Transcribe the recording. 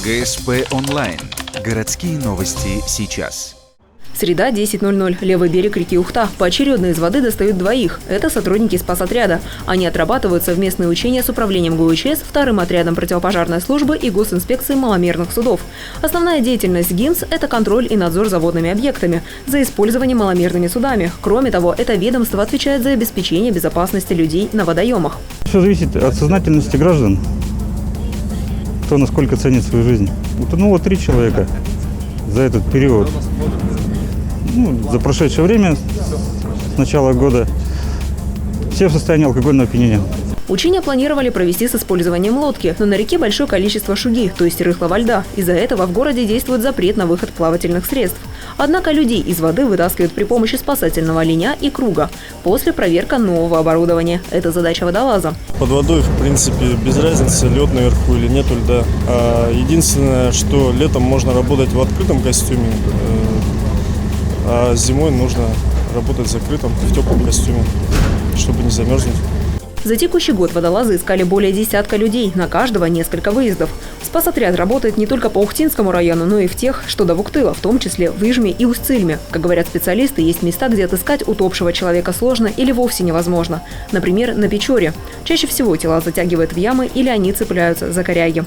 ГСП онлайн. Городские новости сейчас. Среда, 10:00. Левый берег реки Ухта. Поочередно из воды достают двоих. Это сотрудники спасотряда. Они отрабатывают совместные учения с управлением ГУЧС, вторым отрядом противопожарной службы и госинспекцией маломерных судов. Основная деятельность ГИНС – это контроль и надзор за водными объектами, за использованием маломерными судами. Кроме того, это ведомство отвечает за обеспечение безопасности людей на водоемах. Все зависит от сознательности граждан, кто насколько ценит свою жизнь. Утонуло 3 человека за этот период. За прошедшее время, с начала года, все в состоянии алкогольного опьянения. Учения планировали провести с использованием лодки, но на реке большое количество шуги, то есть рыхлого льда. Из-за этого в городе действует запрет на выход плавательных средств. Однако людей из воды вытаскивают при помощи спасательного линя и круга. После проверка нового оборудования. Это задача водолаза. Под водой, в принципе, без разницы, лед наверху или нет льда. Единственное, что летом можно работать в открытом костюме, а зимой нужно работать в закрытом, в теплом костюме, чтобы не замерзнуть. За текущий год водолазы искали более десятка людей, на каждого несколько выездов. Спасотряд работает не только по Ухтинскому району, но и в тех, что до Вуктыла, в том числе в Ижме и Усть-Цильме. Как говорят специалисты, есть места, где отыскать утопшего человека сложно или вовсе невозможно. Например, на Печоре. Чаще всего тела затягивают в ямы или они цепляются за коряги.